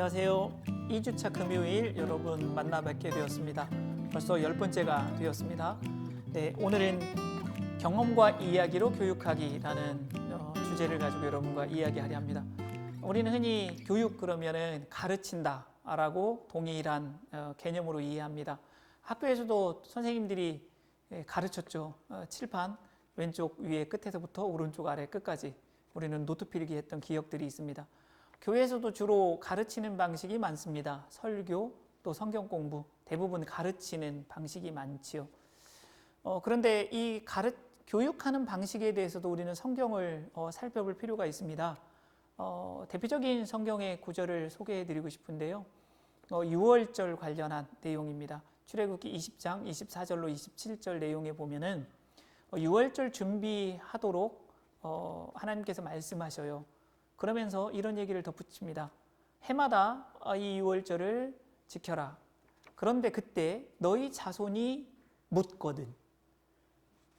안녕하세요. 2주차 금요일 여러분 만나 뵙게 되었습니다. 벌써 10번째가 되었습니다. 네, 오늘은 경험과 이야기로 교육하기라는 주제를 가지고 여러분과 이야기하려 합니다. 우리는 흔히 교육 그러면은 가르친다 라고 동일한 개념으로 이해합니다. 학교에서도 선생님들이 가르쳤죠. 칠판 왼쪽 위에 끝에서부터 오른쪽 아래 끝까지 우리는 노트 필기했던 기억들이 있습니다. 교회에서도 주로 가르치는 방식이 많습니다. 설교, 또 성경 공부, 대부분 가르치는 방식이 많지요. 그런데 이 교육하는 방식에 대해서도 우리는 성경을 살펴볼 필요가 있습니다. 대표적인 성경의 구절을 소개해 드리고 싶은데요. 유월절 관련한 내용입니다. 출애굽기 20장 24절로 27절 내용에 보면은 유월절 준비하도록 하나님께서 말씀하셔요. 그러면서 이런 얘기를 덧붙입니다. 해마다 이 유월절을 지켜라. 그런데 그때 너희 자손이 묻거든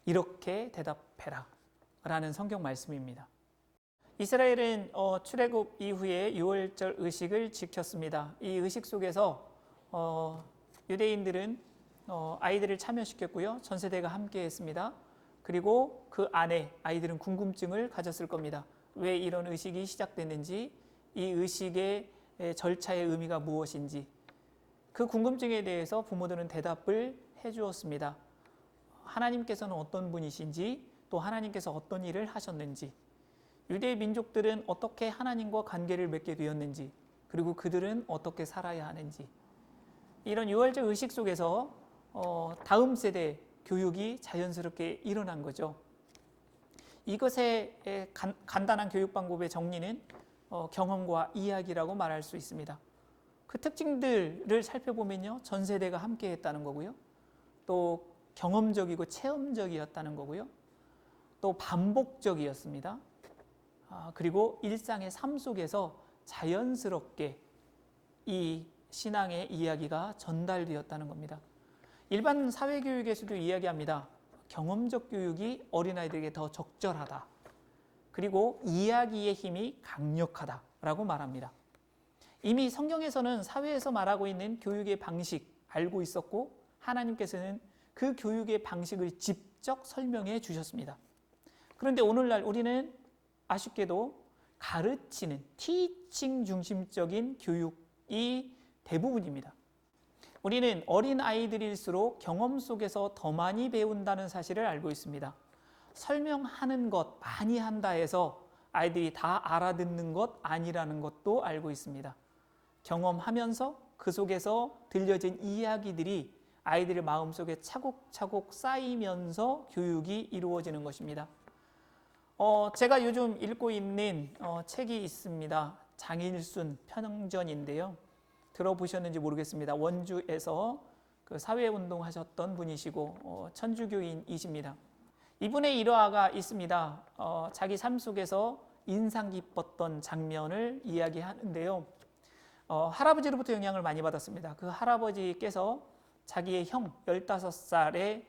이렇게 대답해라 라는 성경 말씀입니다. 이스라엘은 출애굽 이후에 유월절 의식을 지켰습니다. 이 의식 속에서 유대인들은 아이들을 참여시켰고요. 전 세대가 함께 했습니다. 그리고 그 안에 아이들은 궁금증을 가졌을 겁니다. 왜 이런 의식이 시작됐는지, 이 의식의 절차의 의미가 무엇인지, 그 궁금증에 대해서 부모들은 대답을 해주었습니다. 하나님께서는 어떤 분이신지, 또 하나님께서 어떤 일을 하셨는지, 유대 민족들은 어떻게 하나님과 관계를 맺게 되었는지, 그리고 그들은 어떻게 살아야 하는지, 이런 유월절 의식 속에서 다음 세대 교육이 자연스럽게 일어난 거죠. 이것의 간단한 교육 방법의 정리는 경험과 이야기라고 말할 수 있습니다. 그 특징들을 살펴보면요, 전 세대가 함께 했다는 거고요, 또 경험적이고 체험적이었다는 거고요, 또 반복적이었습니다. 그리고 일상의 삶 속에서 자연스럽게 이 신앙의 이야기가 전달되었다는 겁니다. 일반 사회교육에서도 이야기합니다. 경험적 교육이 어린아이들에게 더 적절하다. 그리고 이야기의 힘이 강력하다라고 말합니다. 이미 성경에서는 사회에서 말하고 있는 교육의 방식 알고 있었고, 하나님께서는 그 교육의 방식을 직접 설명해 주셨습니다. 그런데 오늘날 우리는 아쉽게도 가르치는 티칭 중심적인 교육이 대부분입니다. 우리는 어린 아이들일수록 경험 속에서 더 많이 배운다는 사실을 알고 있습니다. 설명하는 것 많이 한다 해서 아이들이 다 알아듣는 것 아니라는 것도 알고 있습니다. 경험하면서 그 속에서 들려진 이야기들이 아이들의 마음속에 차곡차곡 쌓이면서 교육이 이루어지는 것입니다. 제가 요즘 읽고 있는 책이 있습니다. 장일순 편전인데요. 들어보셨는지 모르겠습니다. 원주에서 그 사회운동 하셨던 분이시고 천주교인이십니다. 이분의 일화가 있습니다. 자기 삶 속에서 인상 깊었던 장면을 이야기하는데요. 할아버지로부터 영향을 많이 받았습니다. 그 할아버지께서 자기의 형 15살에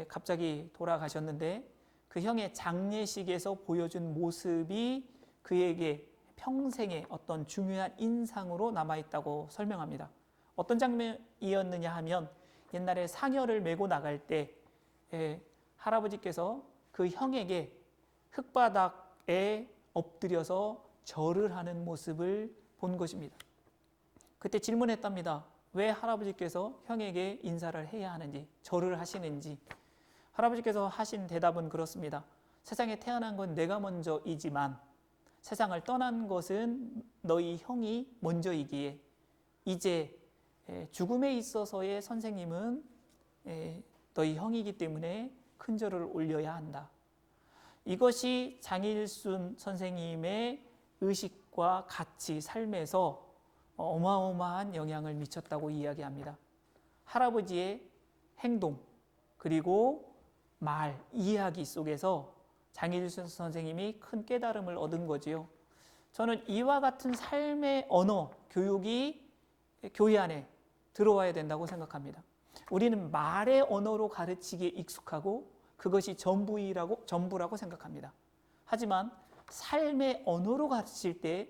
갑자기 돌아가셨는데, 그 형의 장례식에서 보여준 모습이 그에게 평생의 어떤 중요한 인상으로 남아있다고 설명합니다. 어떤 장면이었느냐 하면, 옛날에 상여를 메고 나갈 때 할아버지께서 그 형에게 흙바닥에 엎드려서 절을 하는 모습을 본 것입니다. 그때 질문했답니다. 왜 할아버지께서 형에게 인사를 해야 하는지, 절을 하시는지. 할아버지께서 하신 대답은 그렇습니다. 세상에 태어난 건 내가 먼저이지만 세상을 떠난 것은 너희 형이 먼저이기에 이제 죽음에 있어서의 선생님은 너희 형이기 때문에 큰 절을 올려야 한다. 이것이 장일순 선생님의 의식과 가치, 삶에서 어마어마한 영향을 미쳤다고 이야기합니다. 할아버지의 행동, 그리고 말, 이야기 속에서 장일순 선생님이 큰 깨달음을 얻은 거지요. 저는 이와 같은 삶의 언어, 교육이 교회 안에 들어와야 된다고 생각합니다. 우리는 말의 언어로 가르치기에 익숙하고 그것이 전부라고 생각합니다. 하지만 삶의 언어로 가르칠 때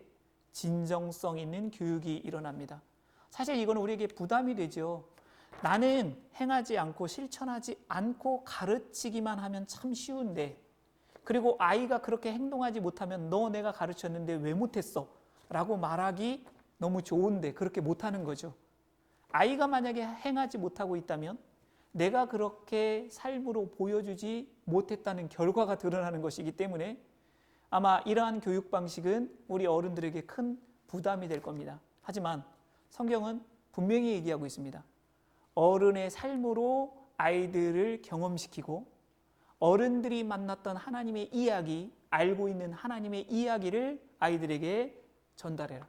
진정성 있는 교육이 일어납니다. 사실 이거는 우리에게 부담이 되죠. 나는 행하지 않고 실천하지 않고 가르치기만 하면 참 쉬운데, 그리고 아이가 그렇게 행동하지 못하면 너 내가 가르쳤는데 왜 못했어? 라고 말하기 너무 좋은데 그렇게 못하는 거죠. 아이가 만약에 행하지 못하고 있다면 내가 그렇게 삶으로 보여주지 못했다는 결과가 드러나는 것이기 때문에 아마 이러한 교육 방식은 우리 어른들에게 큰 부담이 될 겁니다. 하지만 성경은 분명히 얘기하고 있습니다. 어른의 삶으로 아이들을 경험시키고 어른들이 만났던 하나님의 이야기, 알고 있는 하나님의 이야기를 아이들에게 전달해라.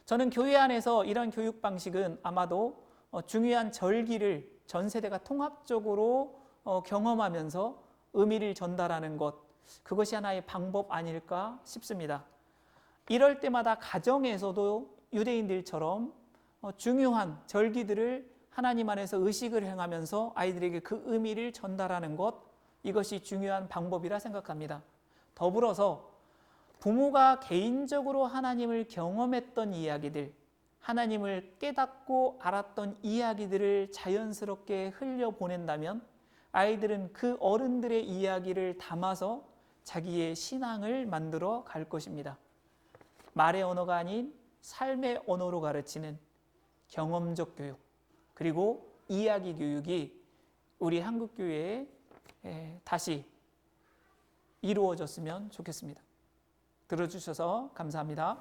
저는 교회 안에서 이런 교육 방식은 아마도 중요한 절기를 전 세대가 통합적으로 경험하면서 의미를 전달하는 것, 그것이 하나의 방법 아닐까 싶습니다. 이럴 때마다 가정에서도 유대인들처럼 중요한 절기들을 하나님 안에서 의식을 행하면서 아이들에게 그 의미를 전달하는 것, 이것이 중요한 방법이라 생각합니다. 더불어서 부모가 개인적으로 하나님을 경험했던 이야기들, 하나님을 깨닫고 알았던 이야기들을 자연스럽게 흘려보낸다면 아이들은 그 어른들의 이야기를 담아서 자기의 신앙을 만들어 갈 것입니다. 말의 언어가 아닌 삶의 언어로 가르치는 경험적 교육, 그리고 이야기 교육이 우리 한국교회에 다시 이루어졌으면 좋겠습니다. 들어주셔서 감사합니다.